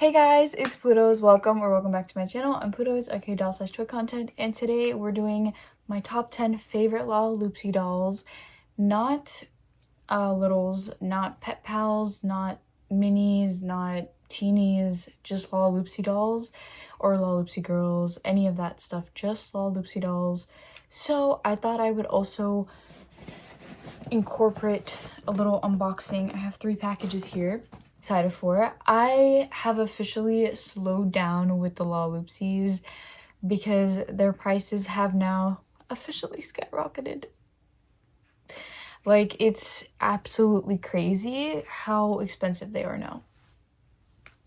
Hey guys, it's Pluto's. Welcome back to my channel. I'm Pluto's arcade doll slash toy content, and today we're doing my top 10 favorite Lalaloopsy dolls. Not littles, not pet pals, not minis, not teenies, just Lalaloopsy dolls or Lalaloopsy girls, any of that stuff, just Lalaloopsy dolls. So I thought I would also incorporate a little unboxing. I have 3 packages here. Excited for it. I have officially slowed down with the Lalaloopsies because their prices have now officially skyrocketed. Like, it's absolutely crazy how expensive they are now.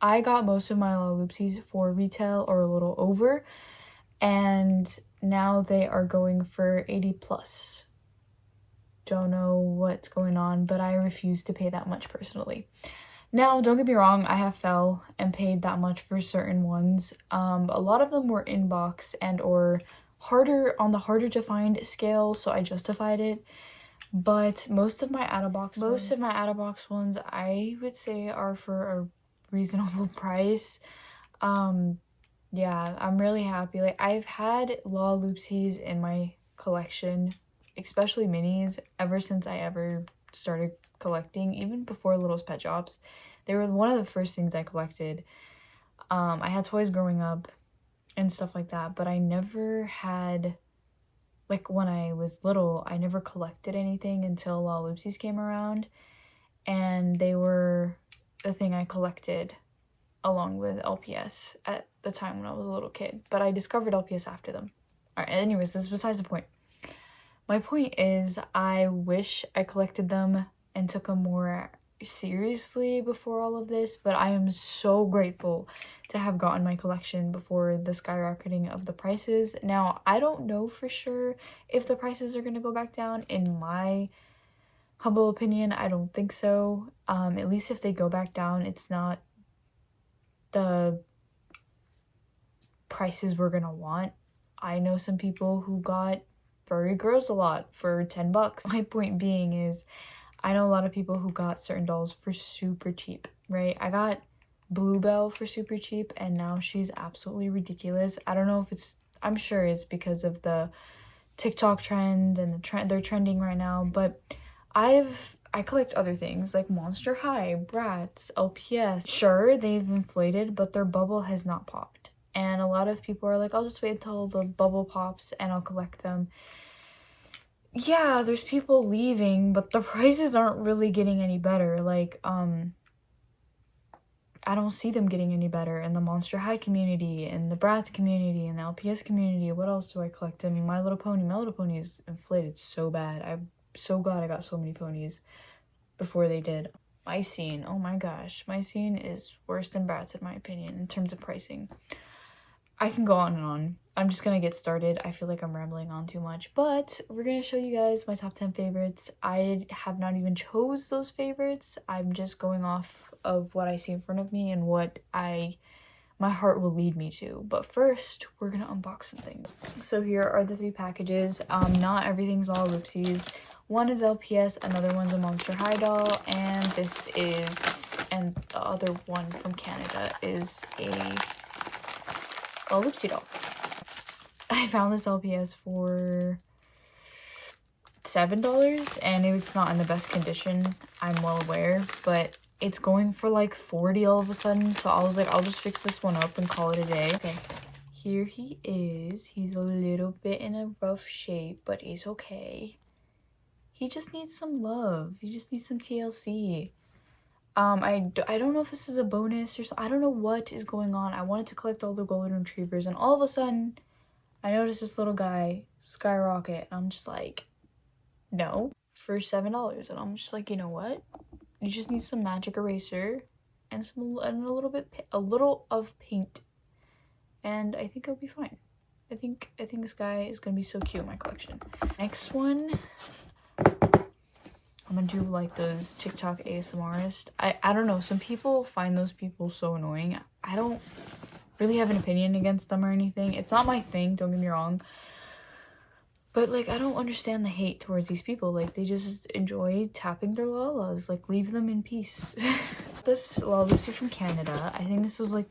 I got most of my Lalaloopsies for retail or a little over, and now they are going for 80 plus. Don't know what's going on, but I refuse to pay that much personally. Now, don't get me wrong, I have fell and paid that much for certain ones. A lot of them were in-box and or harder to find scale, so I justified it. But most of my out-of-box ones I would say are for a reasonable price. Yeah, I'm really happy. Like, I've had Lalaloopsies in my collection, especially minis, ever since I ever started collecting, even before Little's Pet Shops. They were one of the first things I collected. I had toys growing up and stuff like that, but I never had, like, when I was little, I never collected anything until Lalaloopsies came around, and they were the thing I collected along with LPS at the time when I was a little kid, but I discovered LPS after them. Alright, anyways, this is besides the point. My point is, I wish I collected them and took them more seriously before all of this, but I am so grateful to have gotten my collection before the skyrocketing of the prices. Now, I don't know for sure if the prices are going to go back down. In my humble opinion, I don't think so. At least if they go back down, it's not the prices we're going to want. I know some people who got furry girls a lot for 10 bucks. My point being is, I know a lot of people who got certain dolls for super cheap, right? I got Bluebell for super cheap, and now she's absolutely ridiculous. I don't know if it's, I'm sure it's because of the TikTok trend and the trend they're trending right now, but I collect other things like Monster High, Bratz, LPS. Sure, they've inflated, but their bubble has not popped. And a lot of people are like, I'll just wait until the bubble pops and I'll collect them. Yeah, there's people leaving, but the prices aren't really getting any better. Like, I don't see them getting any better in the Monster High community, in the Bratz community, in the LPS community. What else do I collect? In My Little Pony. My Little Pony is inflated so bad. I'm so glad I got so many ponies before they did. My Scene, oh my gosh. My Scene is worse than Bratz in my opinion in terms of pricing. I can go on and on. I'm just gonna get started. I feel like I'm rambling on too much, but we're gonna show you guys my top 10 favorites. I have not even chose those favorites. I'm just going off of what I see in front of me and what my heart will lead me to. But first, we're gonna unbox something. So here are the 3 packages. Not everything's Lalaloopsies. One is LPS, another one's a Monster High doll, and the other one from Canada is a Lalaloopsy doll. I found this LPS for $7, and it's not in the best condition, I'm well aware, but it's going for like 40 all of a sudden, so I was like, I'll just fix this one up and call it a day. Okay, here he is. He's a little bit in a rough shape, but he's okay. He just needs some love. He just needs some TLC. I don't know if this is a bonus or something. I don't know what is going on. I wanted to collect all the golden retrievers, and all of a sudden, I noticed this little guy skyrocket, and I'm just like, no, for $7. And I'm just like, you know what? You just need some magic eraser and a little of paint, and I think it'll be fine. I think this guy is gonna be so cute in my collection. Next one, I'm gonna do like those TikTok ASMRists. I don't know, some people find those people so annoying. I don't really have an opinion against them or anything. It's not my thing, don't get me wrong. But like, I don't understand the hate towards these people. Like, they just enjoy tapping their lalas. Like, leave them in peace. this Lalaloopsy from Canada. I think this was like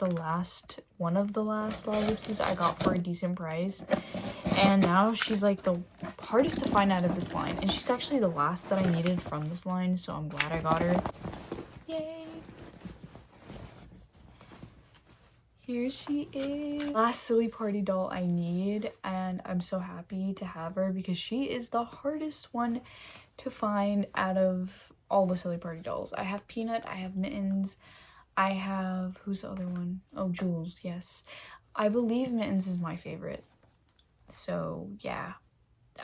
one of the last Lalaloopsies I got for a decent price. And now she's like the hardest to find out of this line. And she's actually the last that I needed from this line, so I'm glad I got her. Yay! Here she is. Last silly party doll I need, and I'm so happy to have her because she is the hardest one to find out of all the silly party dolls. I have Peanut, I have Mittens, I have, who's the other one? Oh, Jules, yes. I believe Mittens is my favorite. So yeah,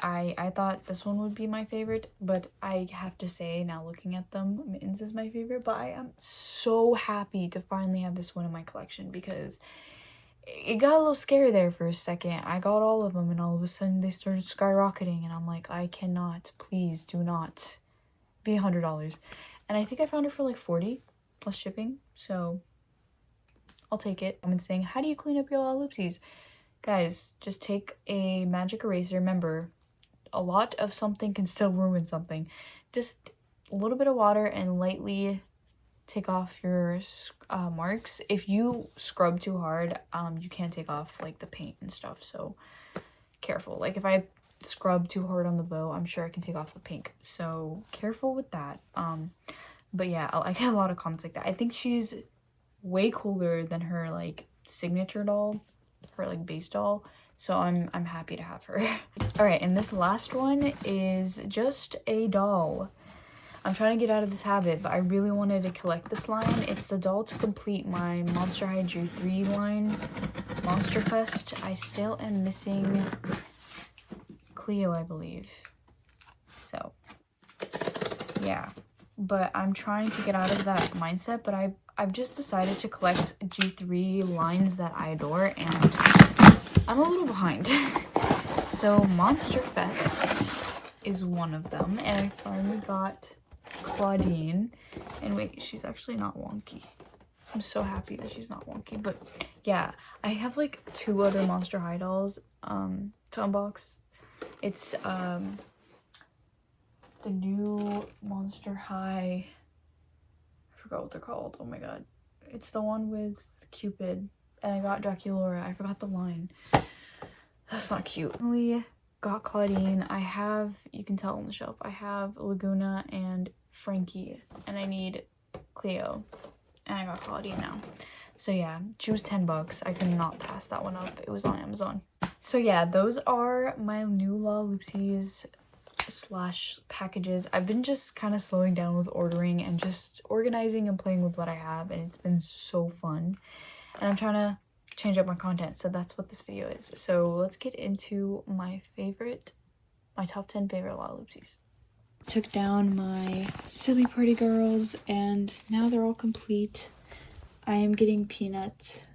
I thought this one would be my favorite, but I have to say, now looking at them, Mittens is my favorite. But I am so happy to finally have this one in my collection because it got a little scary there for a second. I got all of them and all of a sudden they started skyrocketing and I'm like, I cannot, please do not be $100. And I think I found her for like 40 plus shipping, so I'll take it. I'm saying, how do you clean up your Lalaloopsies? Guys, just take a magic eraser. Remember, a lot of something can still ruin something. Just a little bit of water and lightly take off your marks. If you scrub too hard, you can't take off like the paint and stuff, so careful. Like if I scrub too hard on the bow, I'm sure I can take off the pink, so careful with that. But yeah, I get a lot of comments like that. I think she's way cooler than her like signature doll, her like base doll, so I'm happy to have her. All right, and this last one is just a doll. I'm trying to get out of this habit, but I really wanted to collect this line. It's the doll to complete my Monster High G3 line, Monster Fest. I still am missing Cleo, I believe. So yeah, but I'm trying to get out of that mindset, but I've just decided to collect G3 lines that I adore, and I'm a little behind. So Monster Fest is one of them, and I finally got Claudine. And wait, she's actually not wonky. I'm so happy that she's not wonky. But yeah, I have like 2 other Monster High dolls to unbox. It's the new Monster High, I forgot what they're called. Oh my god, it's the one with Cupid, and I got Draculaura. I forgot the line. That's not cute. We got Claudine. I have, you can tell on the shelf, I have Laguna and Frankie, and I need Cleo, and I got Claudine now. So yeah, she was 10 bucks. I could not pass that one up. It was on Amazon. So yeah, those are my new Lalaloopsies / packages. I've been just kind of slowing down with ordering and just organizing and playing with what I have, and it's been so fun. And I'm trying to change up my content, so that's what this video is. So let's get into my top 10 favorite Lalaloopsies. Took down my silly party girls, and now they're all complete. I am getting Peanut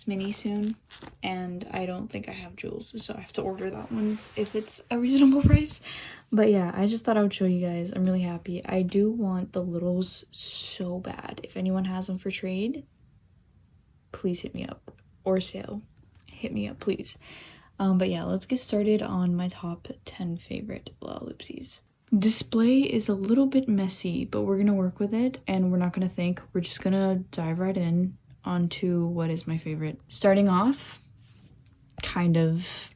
Mini soon, and I don't think I have Jules, so I have to order that one if it's a reasonable price. But yeah, I just thought I would show you guys. I'm really happy. I do want the littles so bad. If anyone has them for trade, please hit me up, or sale, hit me up please. But yeah, let's get started on my top 10 favorite Lalaloopsies. Display is a little bit messy, but we're gonna work with it, and we're not gonna think. We're just gonna dive right in onto what is my favorite. Starting off, kind of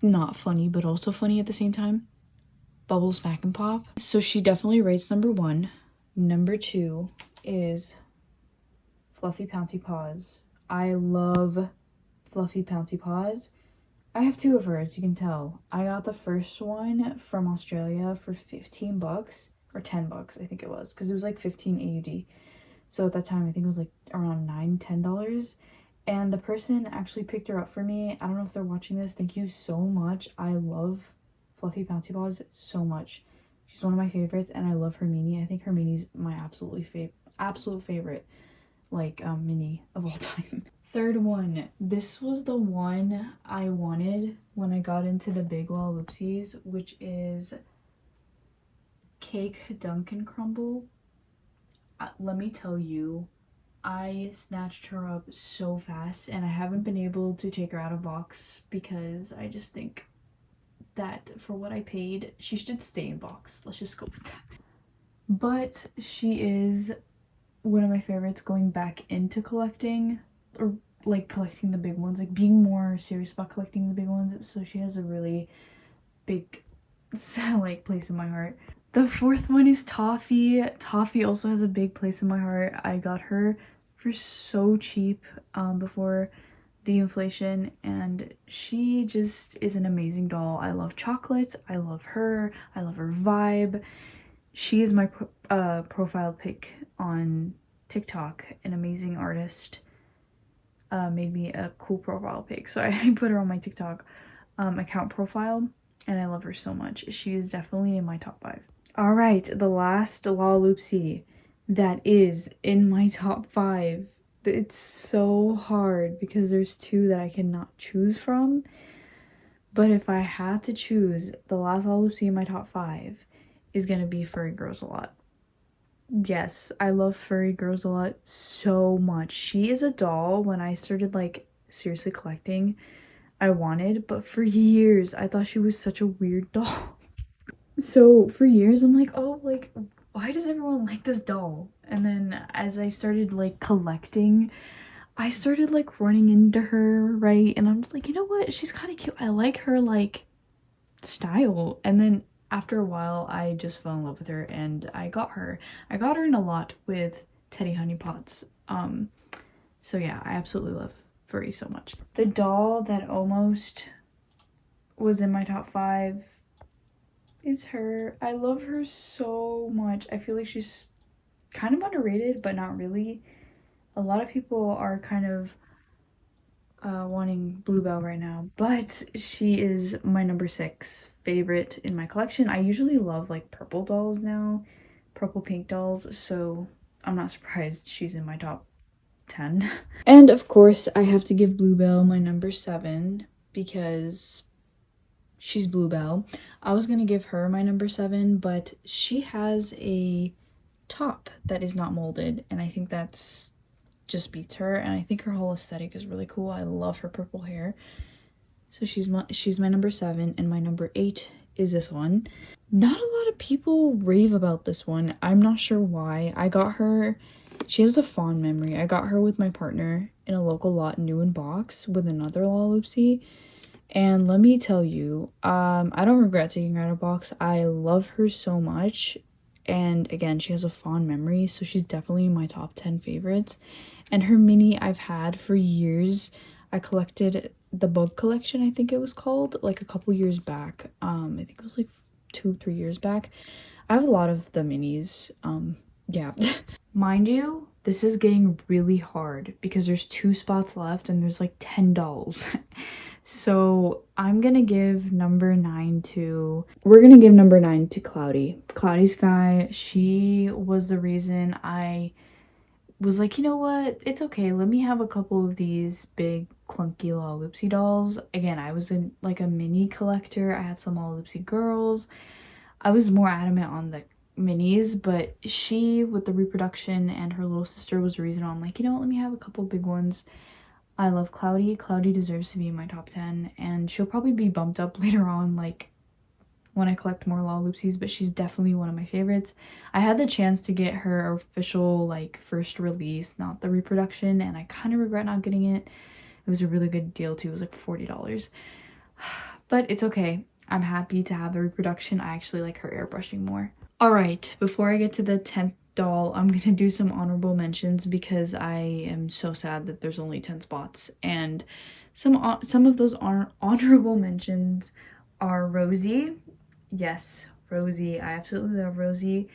not funny, but also funny at the same time, Bubble Smack and Pop. So she definitely rates number 1. Number 2 is Fluffy Pouncy Paws. I love Fluffy Pouncy Paws. I have 2 of her, as you can tell. I got the first one from Australia for 15 bucks, or 10 bucks I think it was, because it was like 15 AUD. So at that time, I think it was like around $10. And the person actually picked her up for me. I don't know if they're watching this. Thank you so much. I love Fluffy Pouncy Paws so much. She's one of my favorites, and I love her Mini. I think her Mini's my absolute favorite, like, Mini of all time. Third one. This was the one I wanted when I got into the big Lalaloopsies, which is Cake Dunkin' Crumble. Let me tell you, I snatched her up so fast, and I haven't been able to take her out of box because I just think that for what I paid, she should stay in box. Let's just go with that. But she is one of my favorites going back into collecting, or like collecting the big ones, like being more serious about collecting the big ones. So she has a really big like place in my heart. The fourth one is Toffee. Toffee also has a big place in my heart. I got her for so cheap before the inflation, and she just is an amazing doll. I love chocolate. I love her. I love her vibe. She is my profile pic on TikTok. An amazing artist made me a cool profile pic, so I put her on my TikTok account profile, and I love her so much. She is definitely in my top 5. All right, the last Lalaloopsy that is in my top 5. It's so hard because there's 2 that I cannot choose from. But if I had to choose, the last Lalaloopsy in my top 5 is gonna be Furry Girls a Lot. Yes, I love Furry Girls a Lot so much. She is a doll when I started like seriously collecting I wanted, but for years I thought she was such a weird doll. So for years I'm like, oh, like why does everyone like this doll? And then as I started like collecting, I started like running into her, right? And I'm just like, you know what? She's kind of cute. I like her like style. And then after a while I just fell in love with her and I got her. I got her in a lot with Teddy Honeypots. So yeah, I absolutely love Furry so much. The doll that almost was in my top 5 is her. I love her so much. I feel like she's kind of underrated, but not really. A lot of people are kind of wanting Bluebell right now, but she is my number 6 favorite in my collection. I usually love like purple dolls now, purple pink dolls, so I'm not surprised she's in my top 10. And of course, I have to give Bluebell my number 7 because she's Bluebell. I was gonna give her my number 7, but she has a top that is not molded, and I think that's just beats her, and I think her whole aesthetic is really cool. I love her purple hair. So she's my number 7, and my number 8 is this one. Not a lot of people rave about this one. I'm not sure why. I got her, she has a fond memory. I got her with my partner in a local lot, new in box, with another Lalaloopsy. And let me tell you, I don't regret taking her out of box. I love her so much. And again, she has a fond memory, so she's definitely in my top 10 favorites. And her mini I've had for years. I collected the Bug Collection, I think it was called, like a couple years back. I think it was like 2-3 years back. I have a lot of the minis. Yeah. Mind you, this is getting really hard because there's 2 spots left and there's like 10 dolls. So I'm gonna give number 9 to, we're gonna give number 9 to Cloudy. Cloudy Sky, she was the reason I was like, you know what, it's okay, let me have a couple of these big clunky Lalaloopsy dolls. Again, I was in like a mini collector. I had some Lalaloopsy girls. I was more adamant on the minis, but she, with the reproduction and her little sister, was the reason I'm like, you know what, let me have a couple big ones. I love Cloudy. Cloudy deserves to be in my top 10, and she'll probably be bumped up later on, like when I collect more Lalaloopsies, but she's definitely one of my favorites. I had the chance to get her official like first release, not the reproduction, and I kind of regret not getting it. It was a really good deal too. It was like $40. But it's okay. I'm happy to have the reproduction. I actually like her airbrushing more. All right, before I get to the 10th doll, I'm gonna do some honorable mentions because I am so sad that there's only 10 spots, and some of those honorable mentions are Rosie. Yes, Rosie. I absolutely love Rosie.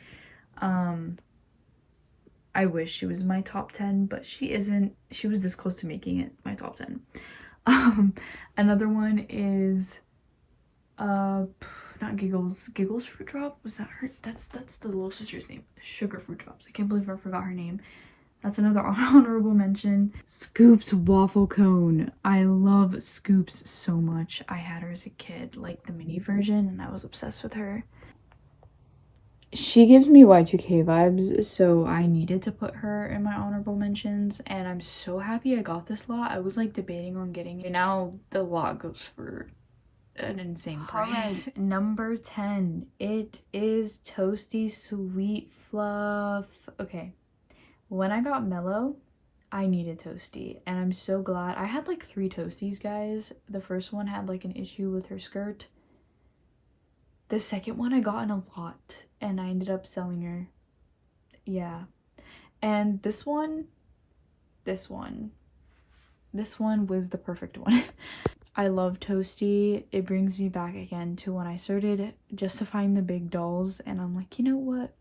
I wish she was my top 10, but she isn't. She was this close to making it my top 10. Another one is not Giggles Fruit Drop. Was that her? That's the little sister's name. Sugar Fruit Drops. I can't believe I forgot her name. That's another honorable mention. Scoops Waffle Cone. I love Scoops so much. I had her as a kid, like the mini version, and I was obsessed with her. She gives me Y2K vibes, so I needed to put her in my honorable mentions, and I'm so happy I got this lot. I was like debating on getting it. Now the lot goes for an insane price. Alright, number 10. It is Toasty Sweet Fluff. Okay, when I got Mellow, I needed Toasty, and I'm so glad. I had like 3 Toasties, guys. The first one had like an issue with her skirt. The second one I got in a lot, and I ended up selling her. Yeah. And this one was the perfect one. I love Toasty. It brings me back again to when I started justifying the big dolls, and I'm like, you know what?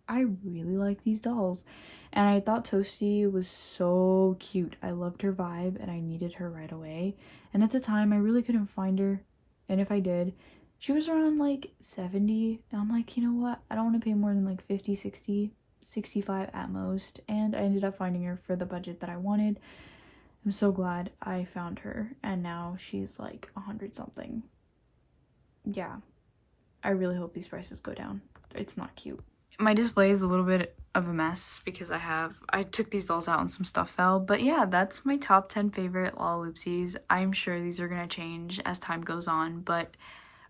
I really like these dolls. And I thought Toasty was so cute. I loved her vibe, and I needed her right away. And at the time, I really couldn't find her. And if I did, she was around like 70. And I'm like, you know what? I don't want to pay more than like 50, 60, 65 at most. And I ended up finding her for the budget that I wanted. I'm so glad I found her, and now she's like 100 something. Yeah, I really hope these prices go down. It's not cute. My display is a little bit of a mess because I took these dolls out and some stuff fell. But yeah, that's my top 10 favorite Lalaloopsies. I'm sure these are gonna change as time goes on, but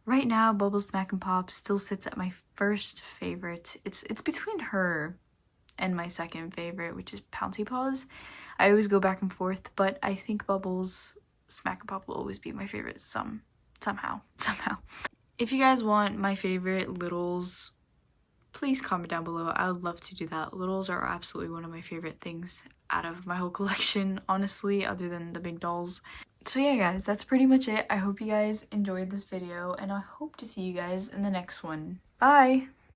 right now Bubbles Smack and Pop still sits at my first favorite. It's between her and my second favorite, which is Pouncy Paws. I always go back and forth, but I think Bubbles Smack and Pop will always be my favorite somehow. If you guys want my favorite littles, please comment down below. I would love to do that. Littles are absolutely one of my favorite things out of my whole collection, honestly, other than the big dolls. So yeah, guys, that's pretty much it. I hope you guys enjoyed this video, and I hope to see you guys in the next one. Bye!